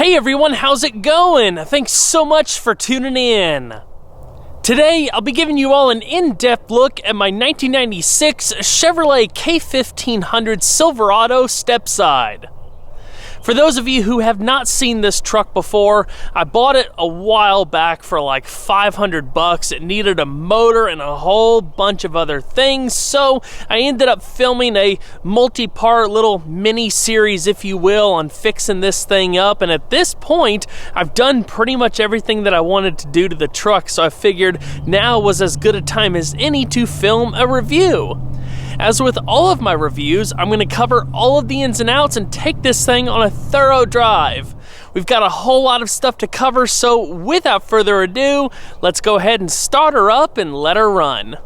Hey everyone, how's it going? Thanks so much for tuning in. Today, I'll be giving you all an in-depth look at my 1996 Chevrolet K1500 Silverado stepside. For those of you who have not seen this truck before, I bought it a while back for like $500. It needed a motor and a whole bunch of other things, so I ended up filming a multi-part little mini-series, if you will, on fixing this thing up. And at this point, I've done pretty much everything that I wanted to do to the truck, so I figured now was as good a time as any to film a review. As with all of my reviews, I'm going to cover all of the ins and outs and take this thing on a thorough drive. We've got a whole lot of stuff to cover, so without further ado, let's go ahead and start her up and let her run.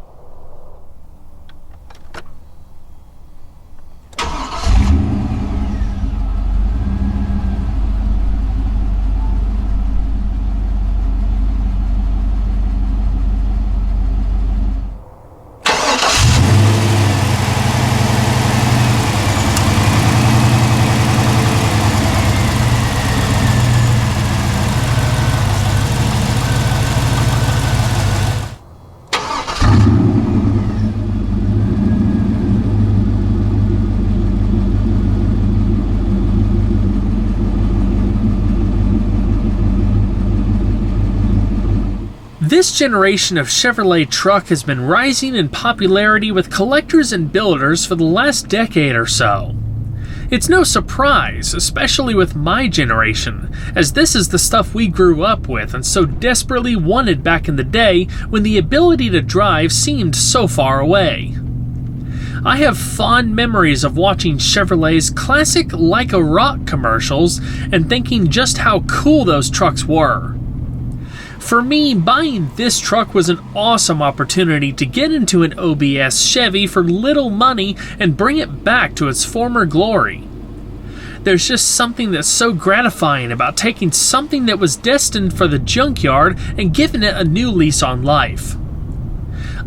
This generation of Chevrolet truck has been rising in popularity with collectors and builders for the last decade or so. It's no surprise, especially with my generation, as this is the stuff we grew up with and so desperately wanted back in the day when the ability to drive seemed so far away. I have fond memories of watching Chevrolet's classic Like a Rock commercials and thinking just how cool those trucks were. For me, buying this truck was an awesome opportunity to get into an OBS Chevy for little money and bring it back to its former glory. There's just something that's so gratifying about taking something that was destined for the junkyard and giving it a new lease on life.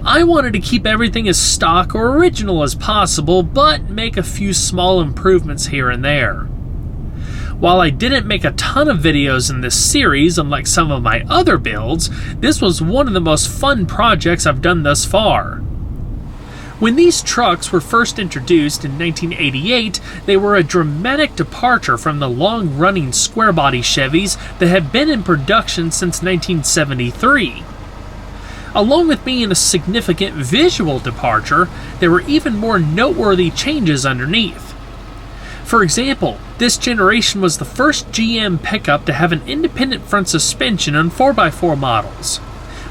I wanted to keep everything as stock or original as possible, but make a few small improvements here and there. While I didn't make a ton of videos in this series, unlike some of my other builds, this was one of the most fun projects I've done thus far. When these trucks were first introduced in 1988, they were a dramatic departure from the long-running square-body Chevys that had been in production since 1973. Along with being a significant visual departure, there were even more noteworthy changes underneath. For example, this generation was the first GM pickup to have an independent front suspension on 4x4 models,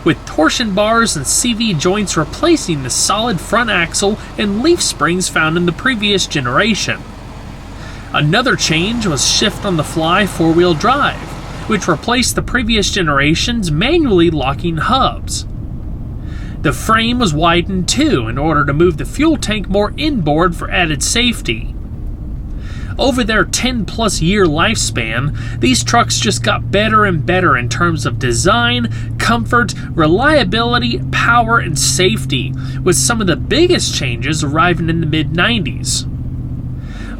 with torsion bars and CV joints replacing the solid front axle and leaf springs found in the previous generation. Another change was shift-on-the-fly four-wheel drive, which replaced the previous generation's manually locking hubs. The frame was widened too in order to move the fuel tank more inboard for added safety. Over their 10-plus year lifespan, these trucks just got better and better in terms of design, comfort, reliability, power, and safety, with some of the biggest changes arriving in the mid-90s.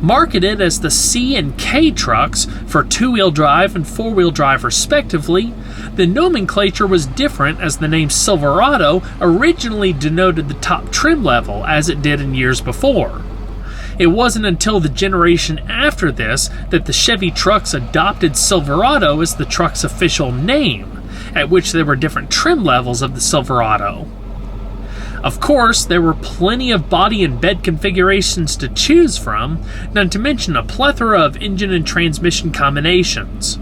Marketed as the C and K trucks for two-wheel drive and four-wheel drive respectively, the nomenclature was different as the name Silverado originally denoted the top trim level as it did in years before. It wasn't until the generation after this that the Chevy trucks adopted Silverado as the truck's official name, at which there were different trim levels of the Silverado. Of course, there were plenty of body and bed configurations to choose from, not to mention a plethora of engine and transmission combinations.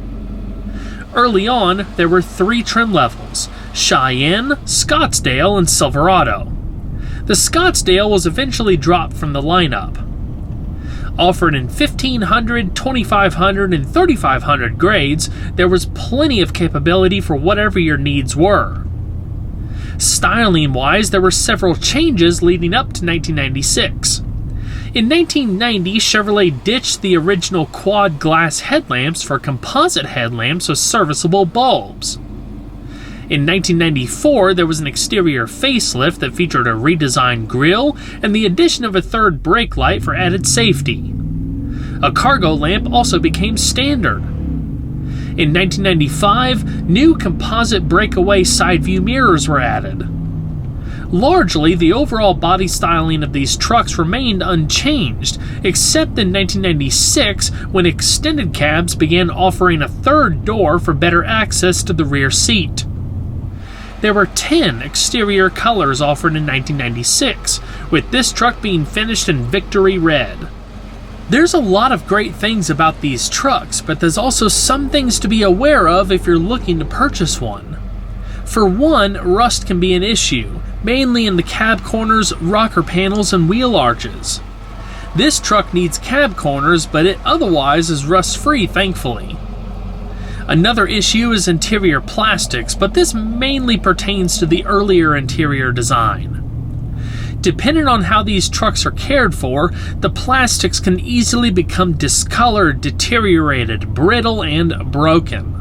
Early on, there were three trim levels: Cheyenne, Scottsdale, and Silverado. The Scottsdale was eventually dropped from the lineup. Offered in 1500, 2500, and 3500 grades, there was plenty of capability for whatever your needs were. Styling-wise, there were several changes leading up to 1996. In 1990, Chevrolet ditched the original quad glass headlamps for composite headlamps with serviceable bulbs. In 1994, there was an exterior facelift that featured a redesigned grille and the addition of a third brake light for added safety. A cargo lamp also became standard. In 1995, new composite breakaway side view mirrors were added. Largely, the overall body styling of these trucks remained unchanged, except in 1996 when extended cabs began offering a third door for better access to the rear seat. There were 10 exterior colors offered in 1996, with this truck being finished in Victory Red. There's a lot of great things about these trucks, but there's also some things to be aware of if you're looking to purchase one. For one, rust can be an issue, mainly in the cab corners, rocker panels, and wheel arches. This truck needs cab corners, but it otherwise is rust-free, thankfully. Another issue is interior plastics, but this mainly pertains to the earlier interior design. Depending on how these trucks are cared for, the plastics can easily become discolored, deteriorated, brittle, and broken.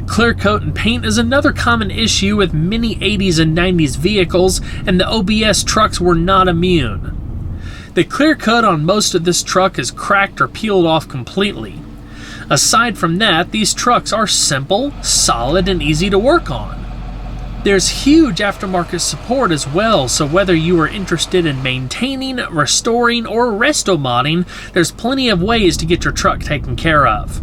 Clear coat and paint is another common issue with many 80s and 90s vehicles, and the OBS trucks were not immune. The clear coat on most of this truck is cracked or peeled off completely. Aside from that, these trucks are simple, solid, and easy to work on. There's huge aftermarket support as well, so whether you are interested in maintaining, restoring, or resto-modding, there's plenty of ways to get your truck taken care of.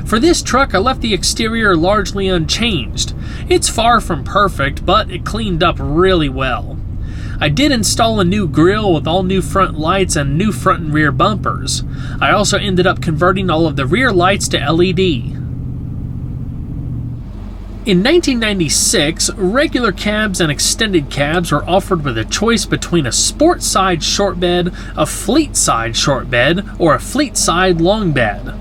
For this truck, I left the exterior largely unchanged. It's far from perfect, but it cleaned up really well. I did install a new grille with all new front lights and new front and rear bumpers. I also ended up converting all of the rear lights to LED. In 1996, regular cabs and extended cabs were offered with a choice between a sport side short bed, a fleet side short bed, or a fleet side long bed.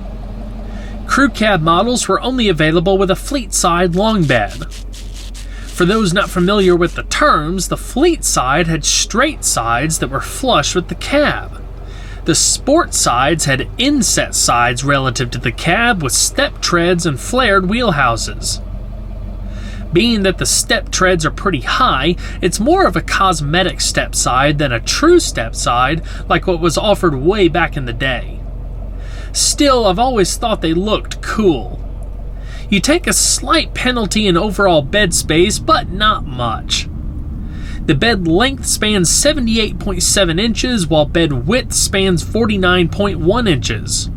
Crew cab models were only available with a fleet side long bed. For those not familiar with the terms, the fleet side had straight sides that were flush with the cab. The sport sides had inset sides relative to the cab with step treads and flared wheelhouses. Being that the step treads are pretty high, it's more of a cosmetic step side than a true step side like what was offered way back in the day. Still, I've always thought they looked cool. You take a slight penalty in overall bed space, but not much. The bed length spans 78.7 inches, while bed width spans 49.1 inches.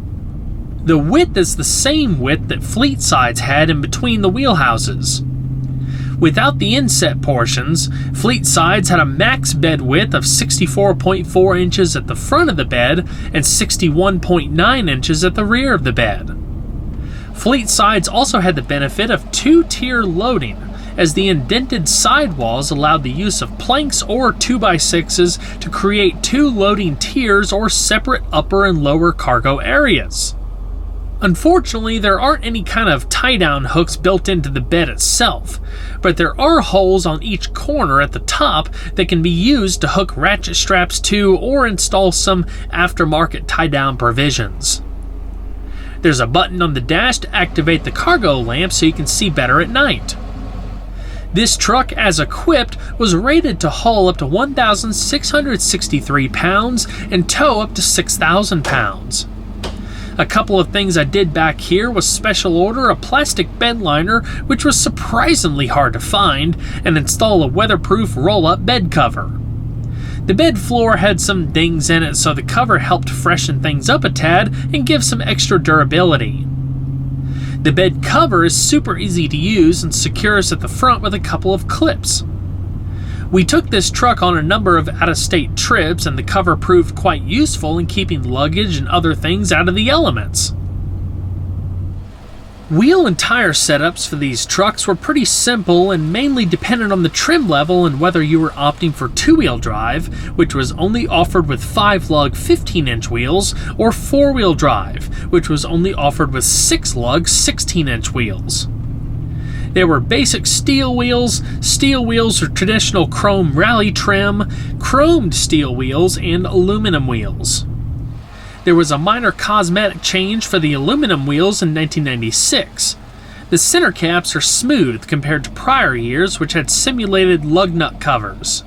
The width is the same width that fleet sides had in between the wheelhouses. Without the inset portions, fleet sides had a max bed width of 64.4 inches at the front of the bed and 61.9 inches at the rear of the bed. Fleet sides also had the benefit of two-tier loading, as the indented sidewalls allowed the use of planks or 2x6s to create two loading tiers or separate upper and lower cargo areas. Unfortunately, there aren't any kind of tie-down hooks built into the bed itself, but there are holes on each corner at the top that can be used to hook ratchet straps to or install some aftermarket tie-down provisions. There's a button on the dash to activate the cargo lamp so you can see better at night. This truck, as equipped, was rated to haul up to 1,663 pounds and tow up to 6,000 pounds. A couple of things I did back here was special order a plastic bed liner, which was surprisingly hard to find, and install a weatherproof roll-up bed cover. The bed floor had some dings in it, so the cover helped freshen things up a tad and give some extra durability. The bed cover is super easy to use and secures at the front with a couple of clips. We took this truck on a number of out-of-state trips, and the cover proved quite useful in keeping luggage and other things out of the elements. Wheel and tire setups for these trucks were pretty simple and mainly depended on the trim level and whether you were opting for two-wheel drive, which was only offered with 5-lug 15-inch wheels, or four-wheel drive, which was only offered with 6-lug 16-inch wheels. There were basic steel wheels or traditional chrome rally trim, chromed steel wheels, and aluminum wheels. There was a minor cosmetic change for the aluminum wheels in 1996. The center caps are smooth compared to prior years, which had simulated lug nut covers.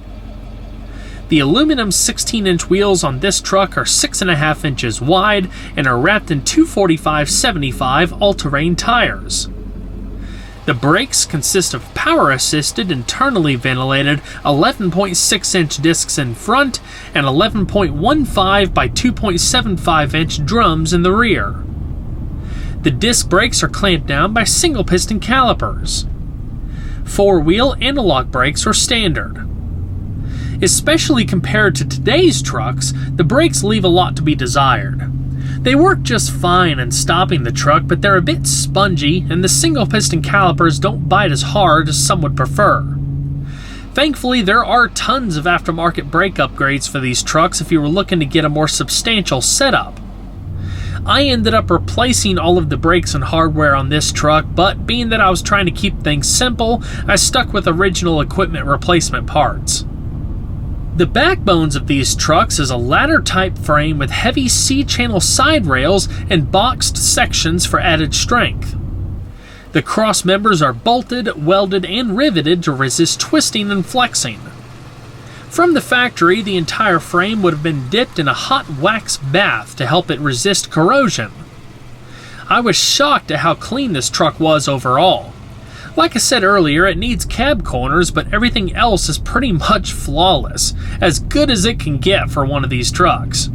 The aluminum 16-inch wheels on this truck are 6.5 inches wide and are wrapped in 245/75 all-terrain tires. The brakes consist of power-assisted, internally ventilated 11.6-inch discs in front and 11.15 by 2.75-inch drums in the rear. The disc brakes are clamped down by single-piston calipers. Four-wheel analog brakes are standard. Especially compared to today's trucks, the brakes leave a lot to be desired. They work just fine in stopping the truck, but they're a bit spongy, and the single-piston calipers don't bite as hard as some would prefer. Thankfully, there are tons of aftermarket brake upgrades for these trucks if you were looking to get a more substantial setup. I ended up replacing all of the brakes and hardware on this truck, but being that I was trying to keep things simple, I stuck with original equipment replacement parts. The backbones of these trucks is a ladder-type frame with heavy C-channel side rails and boxed sections for added strength. The cross members are bolted, welded, and riveted to resist twisting and flexing. From the factory, the entire frame would have been dipped in a hot wax bath to help it resist corrosion. I was shocked at how clean this truck was overall. Like I said earlier, it needs cab corners, but everything else is pretty much flawless, as good as it can get for one of these trucks.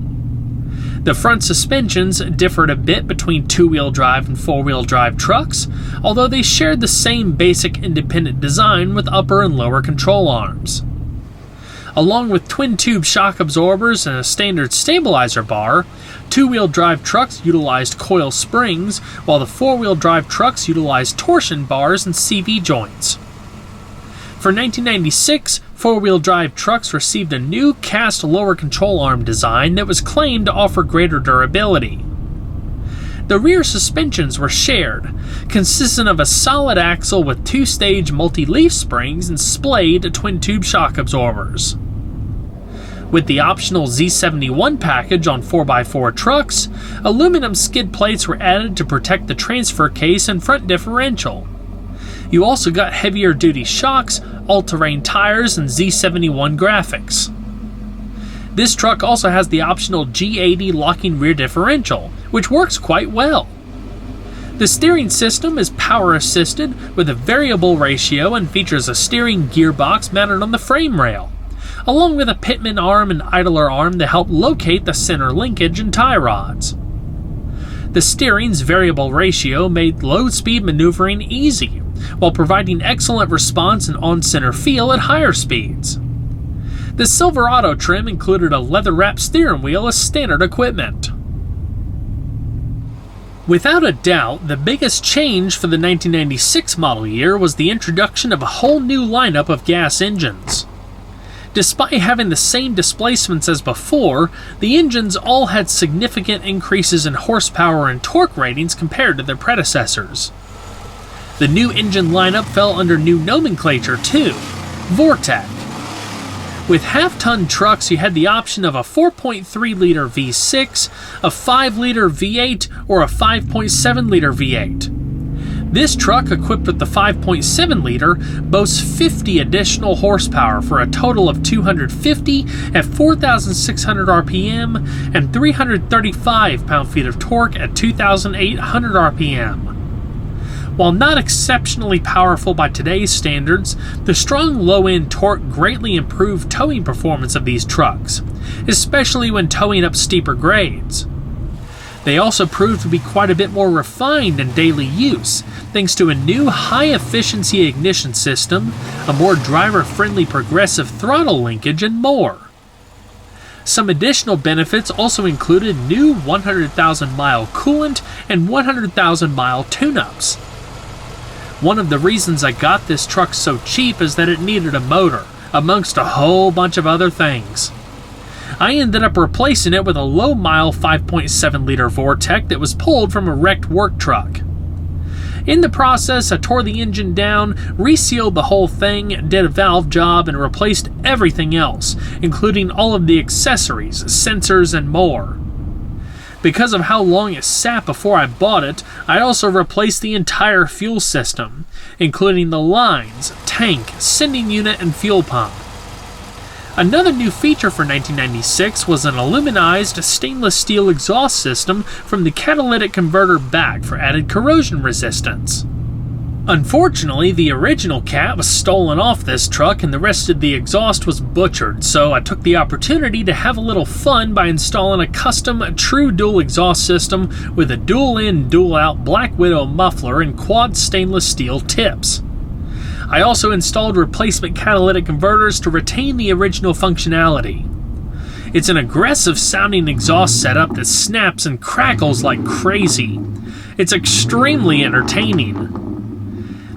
The front suspensions differed a bit between two-wheel drive and four-wheel drive trucks, although they shared the same basic independent design with upper and lower control arms. Along with twin-tube shock absorbers and a standard stabilizer bar, two-wheel drive trucks utilized coil springs, while the four-wheel drive trucks utilized torsion bars and CV joints. For 1996, four-wheel drive trucks received a new cast lower control arm design that was claimed to offer greater durability. The rear suspensions were shared, consisting of a solid axle with two-stage multi-leaf springs and splayed twin-tube shock absorbers. With the optional Z71 package on 4x4 trucks, aluminum skid plates were added to protect the transfer case and front differential. You also got heavier duty shocks, all-terrain tires, and Z71 graphics. This truck also has the optional G80 locking rear differential, which works quite well. The steering system is power assisted with a variable ratio and features a steering gearbox mounted on the frame rail, along with a pitman arm and idler arm to help locate the center linkage and tie rods. The steering's variable ratio made low-speed maneuvering easy, while providing excellent response and on-center feel at higher speeds. The Silverado trim included a leather-wrapped steering wheel as standard equipment. Without a doubt, the biggest change for the 1996 model year was the introduction of a whole new lineup of gas engines. Despite having the same displacements as before, the engines all had significant increases in horsepower and torque ratings compared to their predecessors. The new engine lineup fell under new nomenclature too, Vortec. With half-ton trucks, you had the option of a 4.3-liter V6, a 5-liter V8, or a 5.7-liter V8. This truck, equipped with the 5.7-liter, boasts 50 additional horsepower for a total of 250 at 4,600 RPM and 335 pound-feet of torque at 2,800 RPM. While not exceptionally powerful by today's standards, the strong low-end torque greatly improved towing performance of these trucks, especially when towing up steeper grades. They also proved to be quite a bit more refined in daily use, thanks to a new high-efficiency ignition system, a more driver-friendly progressive throttle linkage, and more. Some additional benefits also included new 100,000-mile coolant and 100,000-mile tune-ups. One of the reasons I got this truck so cheap is that it needed a motor, amongst a whole bunch of other things. I ended up replacing it with a low-mile 5.7-liter Vortec that was pulled from a wrecked work truck. In the process, I tore the engine down, resealed the whole thing, did a valve job, and replaced everything else, including all of the accessories, sensors, and more. Because of how long it sat before I bought it, I also replaced the entire fuel system, including the lines, tank, sending unit, and fuel pump. Another new feature for 1996 was an aluminized stainless steel exhaust system from the catalytic converter back for added corrosion resistance. Unfortunately, the original cat was stolen off this truck and the rest of the exhaust was butchered, so I took the opportunity to have a little fun by installing a custom true dual exhaust system with a dual-in, dual-out Black Widow muffler and quad stainless steel tips. I also installed replacement catalytic converters to retain the original functionality. It's an aggressive sounding exhaust setup that snaps and crackles like crazy. It's extremely entertaining.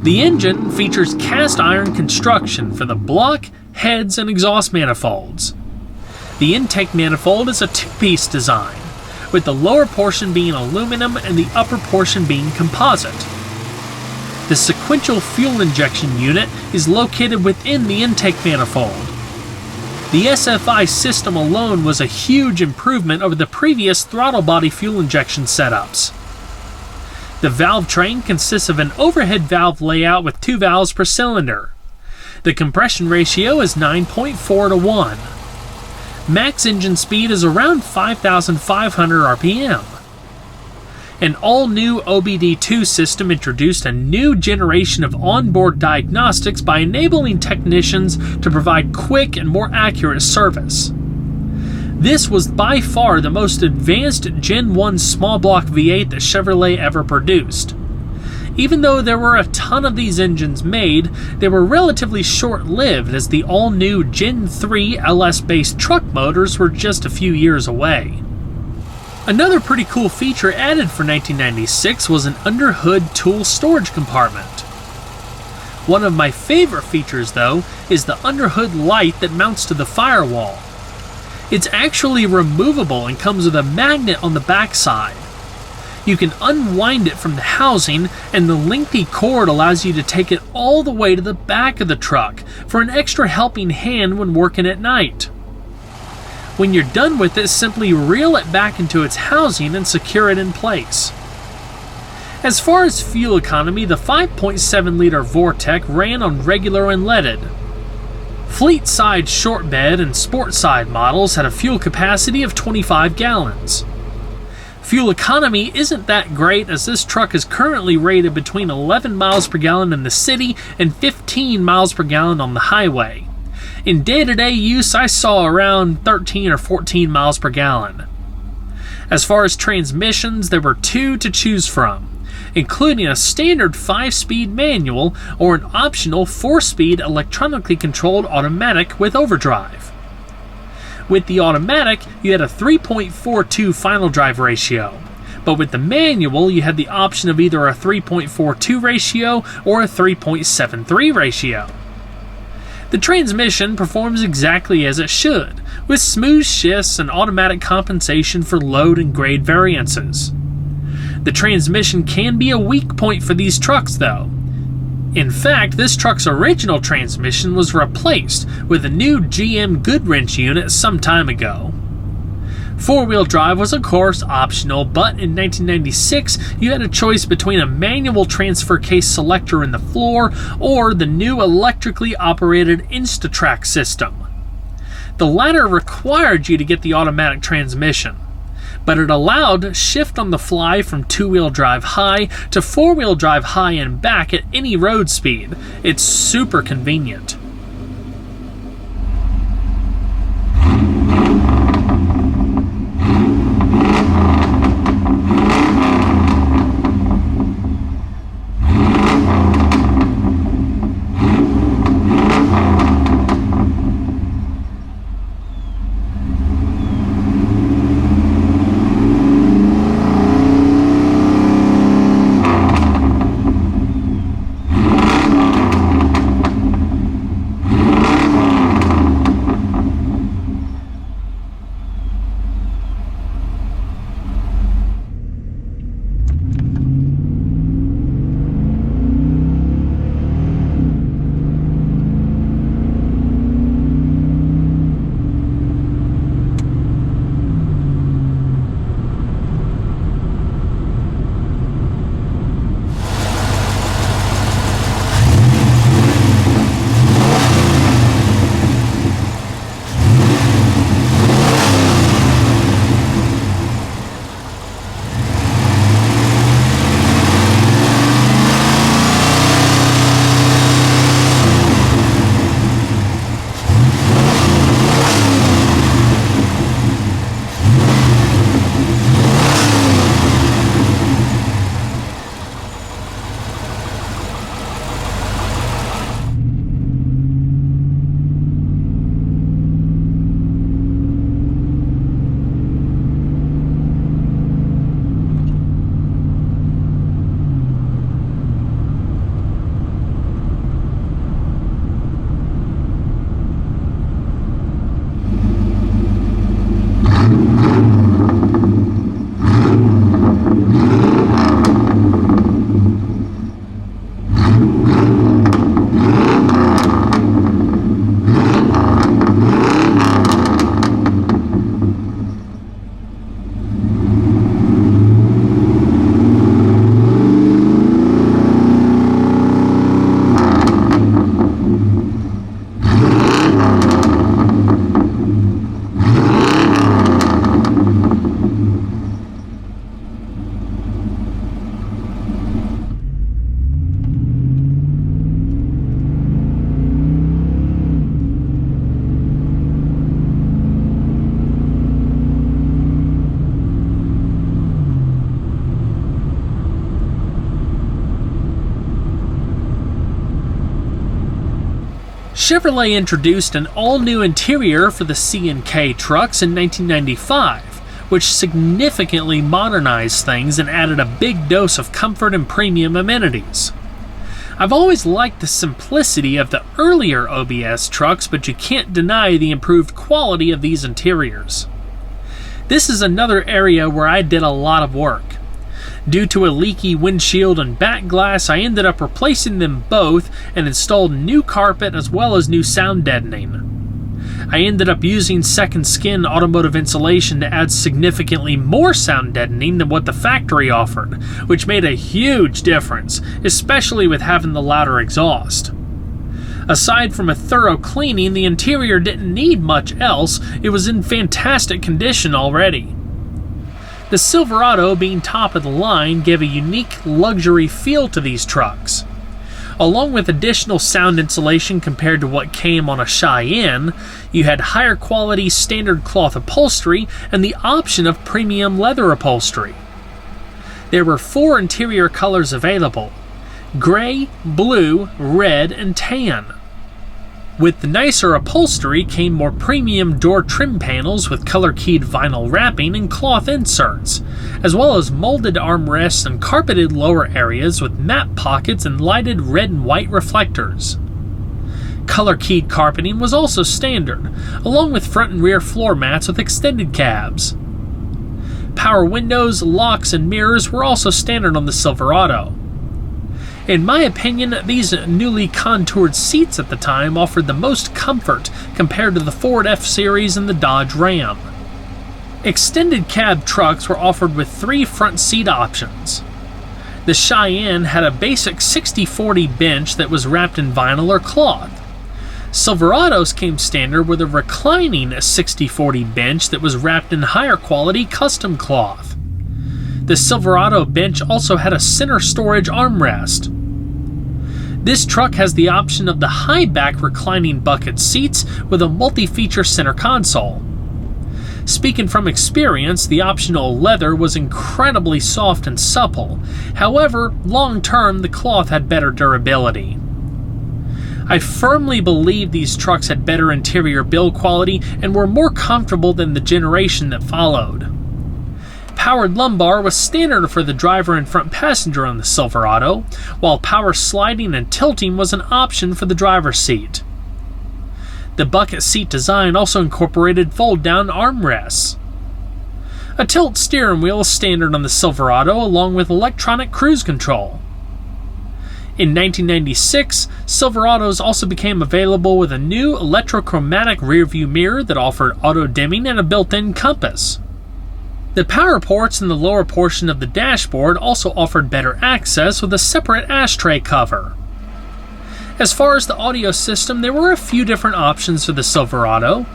The engine features cast iron construction for the block, heads, and exhaust manifolds. The intake manifold is a two-piece design, with the lower portion being aluminum and the upper portion being composite. The sequential fuel injection unit is located within the intake manifold. The SFI system alone was a huge improvement over the previous throttle body fuel injection setups. The valve train consists of an overhead valve layout with 2 valves per cylinder. The compression ratio is 9.4 to 1. Max engine speed is around 5,500 RPM. An all-new OBD2 system introduced a new generation of onboard diagnostics by enabling technicians to provide quick and more accurate service. This was by far the most advanced Gen 1 small block V8 that Chevrolet ever produced. Even though there were a ton of these engines made, they were relatively short-lived as the all-new Gen 3 LS-based truck motors were just a few years away. Another pretty cool feature added for 1996 was an under-hood tool storage compartment. One of my favorite features, though, is the under-hood light that mounts to the firewall. It's actually removable and comes with a magnet on the backside. You can unwind it from the housing, and the lengthy cord allows you to take it all the way to the back of the truck for an extra helping hand when working at night. When you're done with it, simply reel it back into its housing and secure it in place. As far as fuel economy, the 5.7-liter Vortec ran on regular unleaded. Fleet-side short bed and sport-side models had a fuel capacity of 25 gallons. Fuel economy isn't that great as this truck is currently rated between 11 miles per gallon in the city and 15 miles per gallon on the highway. In day-to-day use, I saw around 13 or 14 miles per gallon. As far as transmissions, there were 2 to choose from, including a standard 5-speed manual or an optional 4-speed electronically controlled automatic with overdrive. With the automatic, you had a 3.42 final drive ratio, but with the manual, you had the option of either a 3.42 ratio or a 3.73 ratio. The transmission performs exactly as it should, with smooth shifts and automatic compensation for load and grade variances. The transmission can be a weak point for these trucks, though. In fact, this truck's original transmission was replaced with a new GM Goodwrench unit some time ago. 4-wheel drive was of course optional, but in 1996 you had a choice between a manual transfer case selector in the floor or the new electrically operated InstaTrack system. The latter required you to get the automatic transmission, but it allowed shift on the fly from 2-wheel drive high to 4-wheel drive high and back at any road speed. It's super convenient. Chevrolet introduced an all-new interior for the C and K trucks in 1995, which significantly modernized things and added a big dose of comfort and premium amenities. I've always liked the simplicity of the earlier OBS trucks, but you can't deny the improved quality of these interiors. This is another area where I did a lot of work. Due to a leaky windshield and back glass, I ended up replacing them both and installed new carpet as well as new sound deadening. I ended up using Second Skin automotive insulation to add significantly more sound deadening than what the factory offered, which made a huge difference, especially with having the louder exhaust. Aside from a thorough cleaning, the interior didn't need much else. It was in fantastic condition already. The Silverado, being top of the line, gave a unique luxury feel to these trucks. Along with additional sound insulation compared to what came on a Cheyenne, you had higher quality standard cloth upholstery and the option of premium leather upholstery. There were 4 interior colors available: gray, blue, red, and tan. With the nicer upholstery came more premium door trim panels with color-keyed vinyl wrapping and cloth inserts, as well as molded armrests and carpeted lower areas with map pockets and lighted red and white reflectors. Color-keyed carpeting was also standard, along with front and rear floor mats with extended cabs. Power windows, locks, and mirrors were also standard on the Silverado. In my opinion, these newly contoured seats at the time offered the most comfort compared to the Ford F-Series and the Dodge Ram. Extended cab trucks were offered with 3 front seat options. The Cheyenne had a basic 60/40 bench that was wrapped in vinyl or cloth. Silverados came standard with a reclining 60/40 bench that was wrapped in higher quality custom cloth. The Silverado bench also had a center storage armrest. This truck has the option of the high-back reclining bucket seats with a multi-feature center console. Speaking from experience, the optional leather was incredibly soft and supple. However, long-term, the cloth had better durability. I firmly believe these trucks had better interior build quality and were more comfortable than the generation that followed. Powered lumbar was standard for the driver and front passenger on the Silverado, while power sliding and tilting was an option for the driver's seat. The bucket seat design also incorporated fold-down armrests. A tilt steering wheel is standard on the Silverado, along with electronic cruise control. In 1996, Silverados also became available with a new electrochromatic rearview mirror that offered auto-dimming and a built-in compass. The power ports in the lower portion of the dashboard also offered better access with a separate ashtray cover. As far as the audio system, there were a few different options for the Silverado.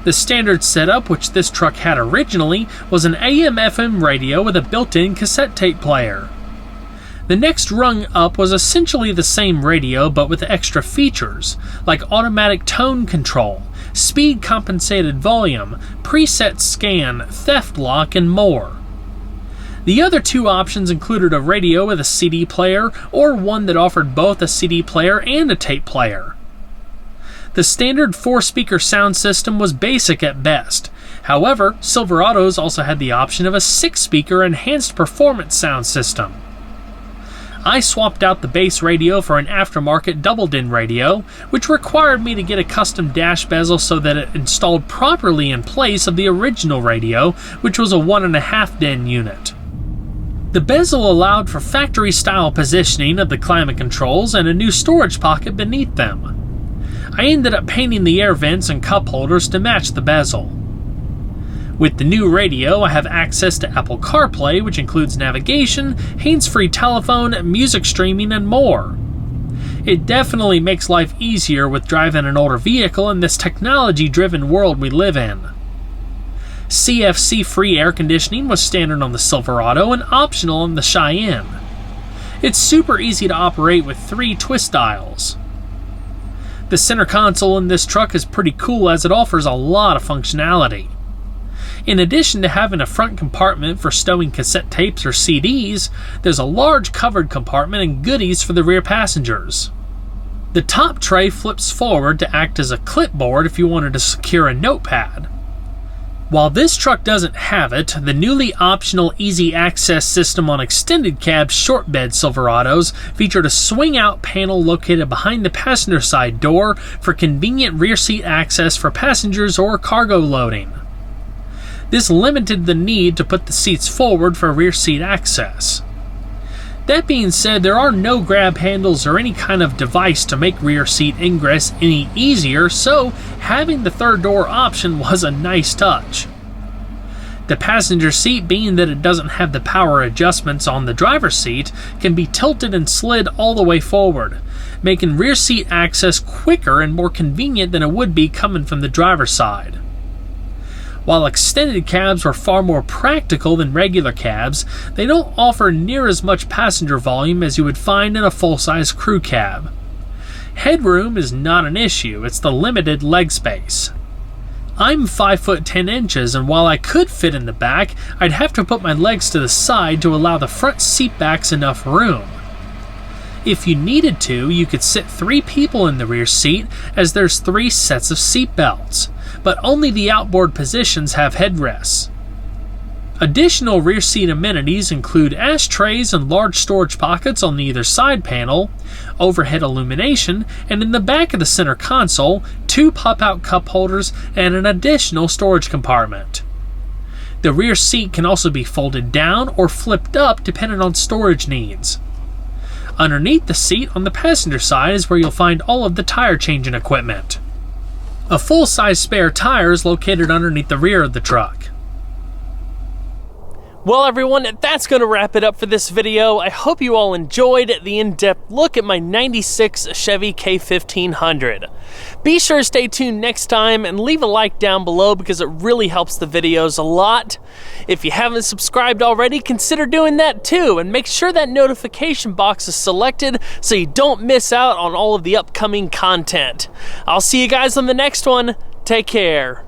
The standard setup, which this truck had originally, was an AM/FM radio with a built-in cassette tape player. The next rung up was essentially the same radio but with extra features, like automatic tone control, speed compensated volume, preset scan, theft lock, and more. The other 2 options included a radio with a CD player or one that offered both a CD player and a tape player. The standard 4-speaker sound system was basic at best. However, Silverados also had the option of a 6-speaker enhanced performance sound system. I swapped out the base radio for an aftermarket double-din radio, which required me to get a custom dash bezel so that it installed properly in place of the original radio, which was a 1.5-din unit. The bezel allowed for factory-style positioning of the climate controls and a new storage pocket beneath them. I ended up painting the air vents and cup holders to match the bezel. With the new radio, I have access to Apple CarPlay, which includes navigation, hands-free telephone, music streaming, and more. It definitely makes life easier with driving an older vehicle in this technology-driven world we live in. CFC-free air conditioning was standard on the Silverado and optional on the Cheyenne. It's super easy to operate with 3 twist dials. The center console in this truck is pretty cool as it offers a lot of functionality. In addition to having a front compartment for stowing cassette tapes or CDs, there's a large covered compartment and goodies for the rear passengers. The top tray flips forward to act as a clipboard if you wanted to secure a notepad. While this truck doesn't have it, the newly optional easy access system on extended cab short bed Silverados featured a swing-out panel located behind the passenger side door for convenient rear seat access for passengers or cargo loading. This limited the need to put the seats forward for rear seat access. That being said, there are no grab handles or any kind of device to make rear seat ingress any easier, so having the third door option was a nice touch. The passenger seat, being that it doesn't have the power adjustments on the driver's seat, can be tilted and slid all the way forward, making rear seat access quicker and more convenient than it would be coming from the driver's side. While extended cabs are far more practical than regular cabs, they don't offer near as much passenger volume as you would find in a full-size crew cab. Headroom is not an issue, it's the limited leg space. I'm 5 foot 10 inches, and while I could fit in the back, I'd have to put my legs to the side to allow the front seat backs enough room. If you needed to, you could sit 3 people in the rear seat, as there's 3 sets of seat belts, but only the outboard positions have headrests. Additional rear seat amenities include ashtrays and large storage pockets on either side panel, overhead illumination, and in the back of the center console, 2 pop-out cup holders and an additional storage compartment. The rear seat can also be folded down or flipped up depending on storage needs. Underneath the seat on the passenger side is where you'll find all of the tire changing equipment. A full-size spare tire is located underneath the rear of the truck. Well, everyone, that's going to wrap it up for this video. I hope you all enjoyed the in-depth look at my 96 Chevy K1500. Be sure to stay tuned next time and leave a like down below because it really helps the videos a lot. If you haven't subscribed already, consider doing that too, and make sure that notification box is selected so you don't miss out on all of the upcoming content. I'll see you guys on the next one. Take care.